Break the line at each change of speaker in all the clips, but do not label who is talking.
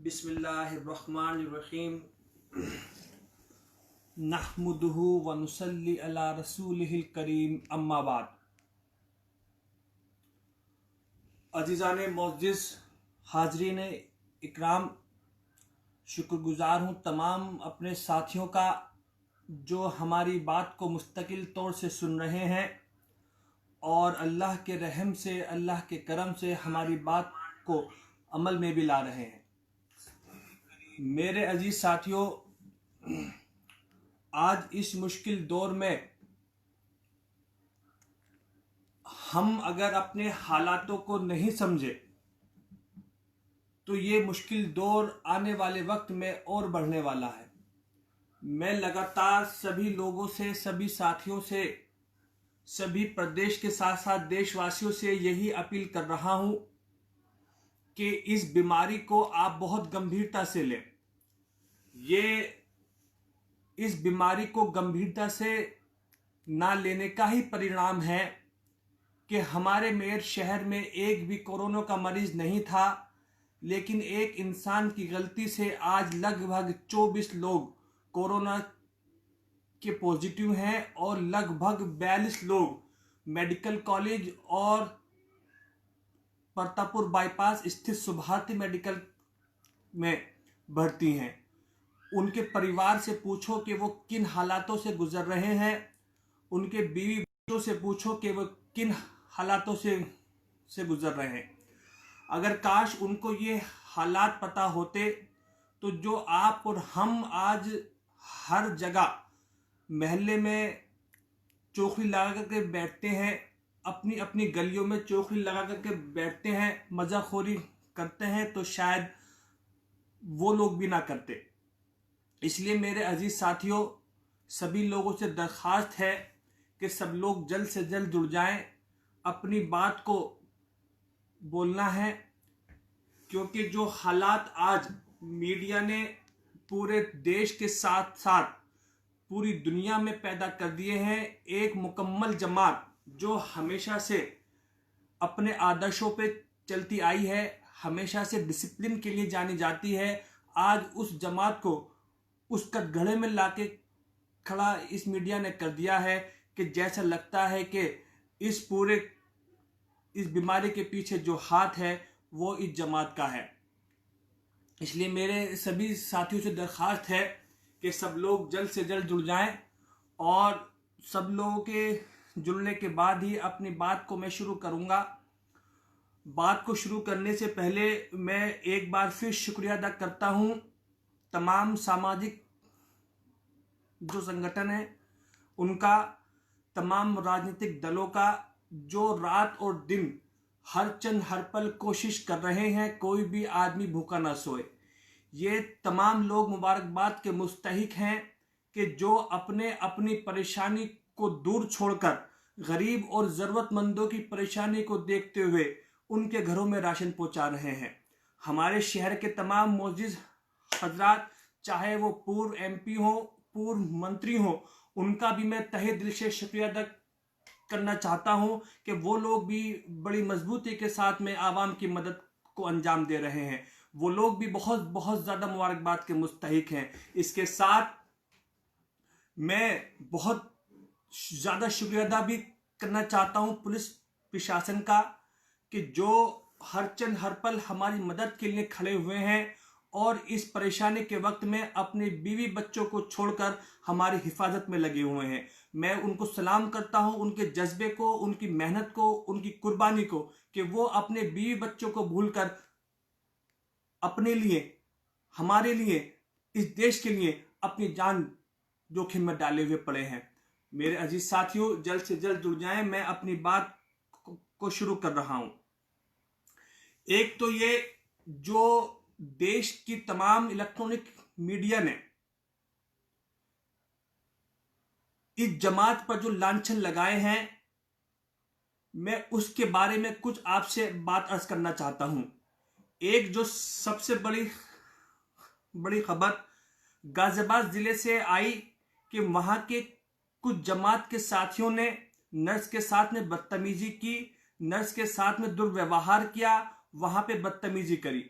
बिस्मिल्लाहिर्रहमानिर्रहीम। नहमुदुहु व नुसल्ली अला रसूलिहिल करीम, अम्मा बाद। अज़ीज़ाने मोअज़्ज़िज़, हाज़रीन इकराम, शुक्रगुज़ार हूँ तमाम अपने साथियों का जो हमारी बात को मुस्तकिल तौर से सुन रहे हैं और अल्लाह के रहम से, अल्लाह के करम से हमारी बात को अमल में भी ला रहे हैं। मेरे अजीज साथियों, आज इस मुश्किल दौर में हम अगर अपने हालातों को नहीं समझे तो ये मुश्किल दौर आने वाले वक्त में और बढ़ने वाला है। मैं लगातार सभी लोगों से, सभी साथियों से, सभी प्रदेश के साथ साथ देशवासियों से यही अपील कर रहा हूं कि इस बीमारी को आप बहुत गंभीरता से लें। इस बीमारी को गंभीरता से ना लेने का ही परिणाम है कि हमारे मेरठ शहर में एक भी कोरोना का मरीज नहीं था, लेकिन एक इंसान की गलती से आज लगभग 24 लोग कोरोना के पॉजिटिव हैं और लगभग 42 लोग मेडिकल कॉलेज और परतापुर बाईपास स्थित सुभारती मेडिकल में भर्ती हैं। उनके परिवार से पूछो कि वो किन हालातों से गुजर रहे हैं, उनके बीवी बच्चों से पूछो कि वो किन हालातों से गुजर रहे हैं। अगर काश उनको ये हालात पता होते तो जो आप और हम आज हर जगह महल्ले में चौखड़ी लगा करके बैठते हैं, अपनी अपनी गलियों में चौखड़ी लगा करके बैठते हैं, मजाखोरी करते हैं, तो शायद वो लोग भी ना करते। इसलिए मेरे अजीज साथियों, सभी लोगों से दरख्वास्त है कि सब लोग जल्द से जल्द जुड़ जाएं, अपनी बात को बोलना है, क्योंकि जो हालात आज मीडिया ने पूरे देश के साथ साथ पूरी दुनिया में पैदा कर दिए हैं। एक मुकम्मल जमात जो हमेशा से अपने आदर्शों पे चलती आई है, हमेशा से डिसिप्लिन के लिए जानी जाती है, आज उस जमात को उस कटघरे में लाके खड़ा इस मीडिया ने कर दिया है कि जैसा लगता है कि इस बीमारी के पीछे जो हाथ है वो इस जमात का है। इसलिए मेरे सभी साथियों से दरख्वास्त है कि सब लोग जल्द से जल्द जुड़ जाएं, और सब लोगों के जुड़ने के बाद ही अपनी बात को मैं शुरू करूंगा। बात को शुरू करने से पहले मैं एक बार फिर शुक्रिया अदा करता हूं तमाम सामाजिक जो संगठन है उनका, तमाम राजनीतिक दलों का, जो रात और दिन हर चंद हर पल कोशिश कर रहे हैं कोई भी आदमी भूखा ना सोए। ये तमाम लोग मुबारकबाद के मुस्तहिक हैं कि जो अपने अपनी परेशानी को दूर छोड़कर गरीब और ज़रूरतमंदों की परेशानी को देखते हुए उनके घरों में राशन पहुंचा रहे हैं। हमारे शहर के तमाम मोअज़्ज़िज़ हज़रात, चाहे वो पूर्व MP हो, पूर्व मंत्री हो, उनका भी मैं तहे दिल से शुक्रिया अदा करना चाहता हूं कि वो लोग भी बड़ी मजबूती के साथ में आवाम की मदद को अंजाम दे रहे हैं। वो लोग भी बहुत बहुत ज़्यादा मुबारकबाद के मुस्तहिक हैं। इसके साथ मैं बहुत ज़्यादा शुक्रिया अदा भी करना चाहता हूं पुलिस प्रशासन का कि जो हर चंद हर पल हमारी मदद के लिए खड़े हुए हैं और इस परेशानी के वक्त में अपने बीवी बच्चों को छोड़कर हमारी हिफाजत में लगे हुए हैं। मैं उनको सलाम करता हूं, उनके जज्बे को, उनकी मेहनत को, उनकी कुर्बानी को, कि वो अपने बीवी बच्चों को भूलकर अपने लिए, हमारे लिए, इस देश के लिए अपनी जान जोखिम में डाले हुए पड़े हैं। मेरे अजीज साथियों, जल्द से जल्द जुड़ जाएं। मैं अपनी बात को शुरू कर रहा हूं। एक तो ये जो देश की तमाम इलेक्ट्रॉनिक मीडिया ने इस जमात पर जो लांछन लगाए हैं, मैं उसके बारे में कुछ आपसे बात अर्ज करना चाहता हूं। एक जो सबसे बड़ी खबर गाजियाबाद जिले से आई कि वहां के कुछ जमात के साथियों ने नर्स के साथ में बदतमीजी की, नर्स के साथ में दुर्व्यवहार किया, वहां पे बदतमीजी करी।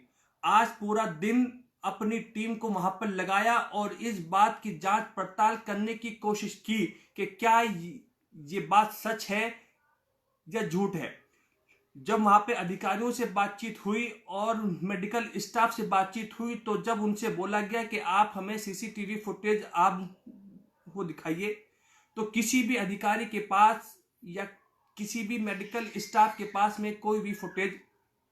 आज पूरा दिन अपनी टीम को वहां पर लगाया और इस बात की जांच पड़ताल करने की कोशिश की कि क्या ये बात सच है या झूठ है। जब वहां पे अधिकारियों से बातचीत हुई और मेडिकल स्टाफ से बातचीत हुई, तो जब उनसे बोला गया कि आप हमें सीसीटीवी फुटेज आप वो दिखाइए, तो किसी भी अधिकारी के पास या किसी भी मेडिकल स्टाफ के पास में कोई भी फुटेज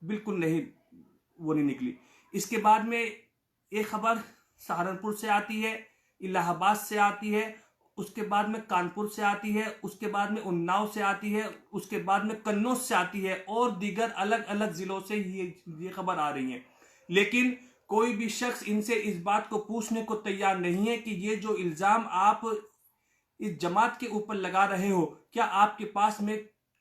बिल्कुल नहीं निकली। इसके बाद में एक खबर सहारनपुर से आती है, इलाहाबाद से आती है, उसके बाद में कानपुर से आती है, उसके बाद में उन्नाव से आती है, उसके बाद में कन्नौज से आती है और दीगर अलग अलग जिलों से ये खबर आ रही है। लेकिन कोई भी शख्स इनसे इस बात को पूछने को तैयार नहीं है कि ये जो इल्जाम आप इस जमात के ऊपर लगा रहे हो, क्या आपके पास में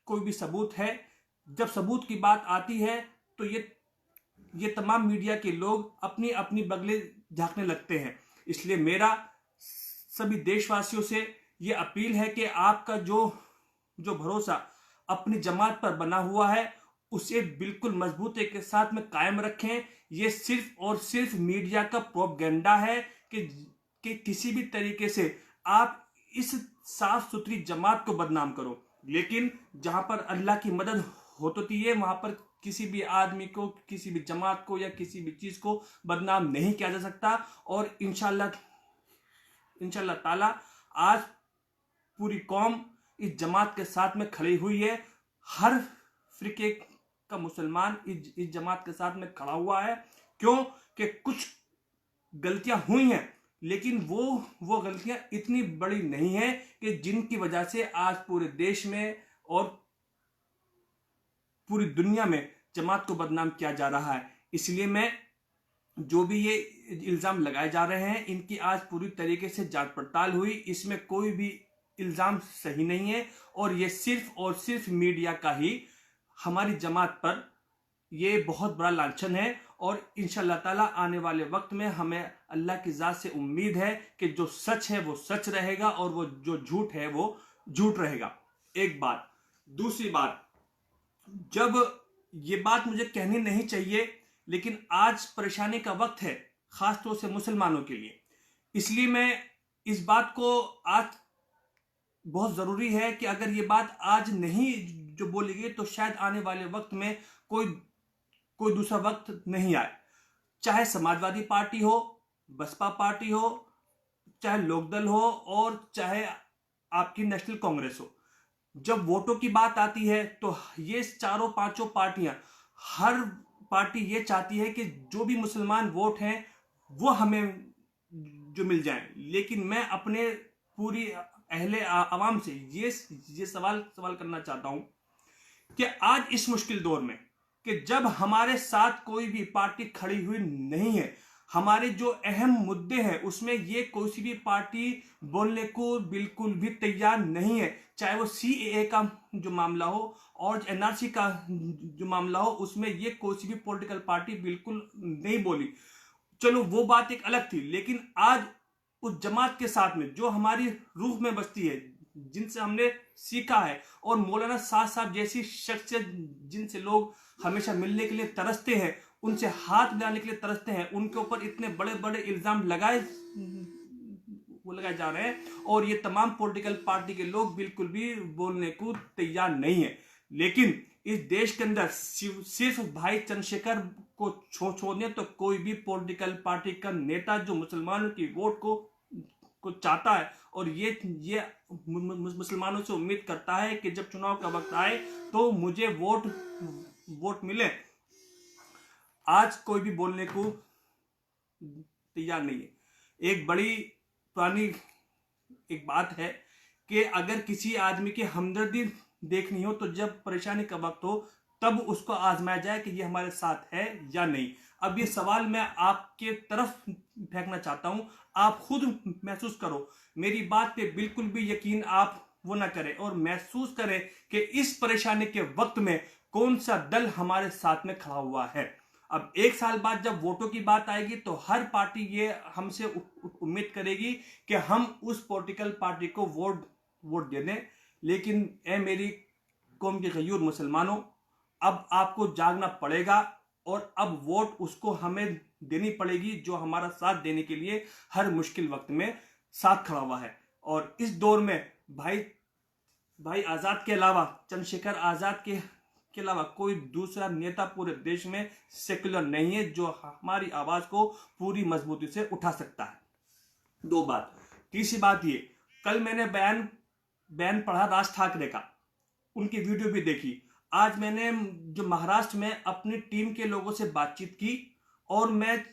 कोई भी सबूत है। जब सबूत की बात आती है तो ये तमाम मीडिया के लोग अपनी अपनी बगले झांकने लगते हैं। इसलिए मेरा सभी देशवासियों से ये अपील है कि आपका जो भरोसा अपनी जमात पर बना हुआ है उसे बिल्कुल मजबूती के साथ में कायम रखें। ये सिर्फ और सिर्फ मीडिया का प्रोपेगेंडा है कि किसी भी तरीके से आप इस साफ सुथरी जमात को बदनाम करो। लेकिन जहां पर अल्लाह की मदद होती है वहां पर किसी भी आदमी को, किसी भी जमात को या किसी भी चीज को बदनाम नहीं किया जा सकता। और इंशाल्लाह ताला आज पूरी कौम इस जमात के साथ में खड़ी हुई है। हर फिरके का मुसलमान इस जमात के साथ में खड़ा हुआ है। क्यों कि कुछ गलतियां हुई हैं, लेकिन वो गलतियां इतनी बड़ी नहीं है कि जिनकी वजह से आज पूरे देश में और पूरी दुनिया में जमात को बदनाम किया जा रहा है। इसलिए मैं जो भी ये इल्जाम लगाए जा रहे हैं इनकी आज पूरी तरीके से जांच पड़ताल हुई। इसमें कोई भी इल्जाम सही नहीं है और ये सिर्फ और सिर्फ मीडिया का ही हमारी जमात पर ये बहुत बड़ा लांछन है। और इंशाल्लाह ताला आने वाले वक्त में हमें अल्लाह की जात से उम्मीद है कि जो सच है वो सच रहेगा और वो जो झूठ है वो झूठ रहेगा। एक बात। दूसरी बात, जब ये बात मुझे कहनी नहीं चाहिए, लेकिन आज परेशानी का वक्त है खासतौर से मुसलमानों के लिए, इसलिए मैं इस बात को आज बहुत जरूरी है कि अगर ये बात आज नहीं जो बोली गई तो शायद आने वाले वक्त में कोई दूसरा वक्त नहीं आए। चाहे समाजवादी पार्टी हो, बसपा पार्टी हो, चाहे लोकदल हो और चाहे आपकी नेशनल कांग्रेस हो, जब वोटों की बात आती है तो ये चारों पांचों पार्टियां, हर पार्टी ये चाहती है कि जो भी मुसलमान वोट हैं वो हमें जो मिल जाएं। लेकिन मैं अपने पूरी अहले आवाम से ये सवाल करना चाहता हूं कि आज इस मुश्किल दौर में कि जब हमारे साथ कोई भी पार्टी खड़ी हुई नहीं है, हमारे जो अहम मुद्दे हैं उसमें ये कोई सी भी पार्टी बोलने को बिल्कुल भी तैयार नहीं है। चाहे वो सीएए का जो मामला हो और एनआरसी का जो मामला हो, उसमें ये कोई सी भी पॉलिटिकल पार्टी बिल्कुल नहीं बोली। चलो वो बात एक अलग थी, लेकिन आज उस जमात के साथ में जो हमारी रूह में बसती है, जिनसे हमने सीखा है, और मौलाना साहब जैसी शख्सियत जिनसे लोग हमेशा मिलने के लिए तरसते हैं, उनसे हाथ मिलाने के लिए तरसते हैं, उनके ऊपर इतने बड़े बड़े इल्जाम लगाए जा रहे हैं और ये तमाम पॉलिटिकल पार्टी के लोग बिल्कुल भी बोलने को तैयार नहीं है। लेकिन इस देश के अंदर सिर्फ भाई चंद्रशेखर को छोड़ने तो कोई भी पॉलिटिकल पार्टी का नेता जो मुसलमानों की वोट को चाहता है और ये मुसलमानों से उम्मीद करता है कि जब चुनाव का वक्त आए तो मुझे वोट मिले, आज कोई भी बोलने को तैयार नहीं है। एक बड़ी पुरानी एक बात है कि अगर किसी आदमी की हमदर्दी देखनी हो तो जब परेशानी का वक्त हो तब उसको आजमाया जाए कि ये हमारे साथ है या नहीं। अब ये सवाल मैं आपके तरफ फेंकना चाहता हूं, आप खुद महसूस करो। मेरी बात पे बिल्कुल भी यकीन आप वो ना करें और महसूस करें कि इस परेशानी के वक्त में कौन सा दल हमारे साथ में खड़ा हुआ है। अब एक साल बाद जब वोटों की बात आएगी तो हर पार्टी ये हमसे उम्मीद करेगी कि हम उस पॉलिटिकल पार्टी को वोट दे दें। लेकिन ए मेरी कौम के गयूर मुसलमानों, अब आपको जागना पड़ेगा। और अब वोट उसको हमें देनी पड़ेगी जो हमारा साथ देने के लिए हर मुश्किल वक्त में साथ खड़ा हुआ है। और इस दौर में भाई आजाद के अलावा, चंद्रशेखर आजाद के अलावा कोई दूसरा नेता पूरे देश में सेक्युलर नहीं है जो हमारी आवाज को पूरी मजबूती से उठा सकता है। दो बात। तीसरी बात ये, कल मैंने बयान पढ़ा राज ठाकरे का, उनकी वीडियो भी देखी। आज मैंने जो महाराष्ट्र में अपनी टीम के लोगों से बातचीत की और मैं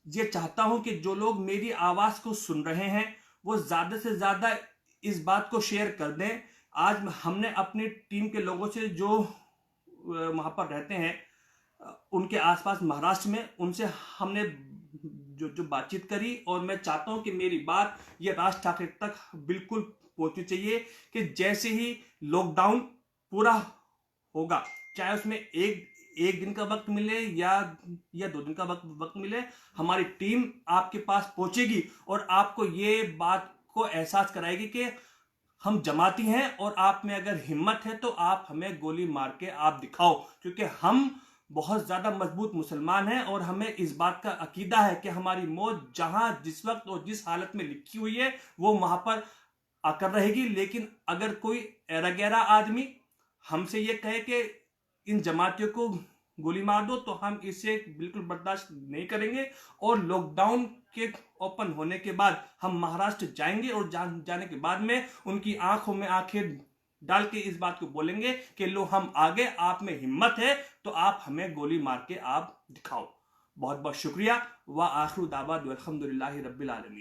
ये चाहता हूं कि जो लोग मेरी आवाज को सुन रहे हैं वो ज्यादा से ज्यादा इस बात को शेयर कर दें। आज हमने अपनी टीम के लोगों से जो वहां पर रहते हैं उनके आसपास महाराष्ट्र में, उनसे हमने जो बातचीत करी और मैं चाहता हूं कि मेरी बात ये राज ठाकरे तक बिल्कुल पहुंचनी चाहिए कि जैसे ही लॉकडाउन पूरा होगा, चाहे उसमें एक दिन का वक्त मिले या 2 दिन का वक्त मिले, हमारी टीम आपके पास पहुंचेगी और आपको ये बात को एहसास कराएगी कि हम जमाती हैं और आप में अगर हिम्मत है तो आप हमें गोली मार के आप दिखाओ, क्योंकि हम बहुत ज्यादा मजबूत मुसलमान हैं और हमें इस बात का अकीदा है कि हमारी मौत जहां जिस वक्त और जिस हालत में लिखी हुई है वो वहां पर आकर रहेगी। लेकिन अगर कोई ऐरा गैरा आदमी हमसे ये कहे कि इन जमातियों को गोली मार दो तो हम इसे बिल्कुल बर्दाश्त नहीं करेंगे और लॉकडाउन के ओपन होने के बाद हम महाराष्ट्र जाएंगे और जाने के बाद में उनकी आंखों में आंखें डाल के इस बात को बोलेंगे कि लो हम आगे, आप में हिम्मत है तो आप हमें गोली मार के आप दिखाओ। बहुत बहुत शुक्रिया। व आखिर दावा अल्हम्दुलिल्लाहि रब्बिल आलमीन।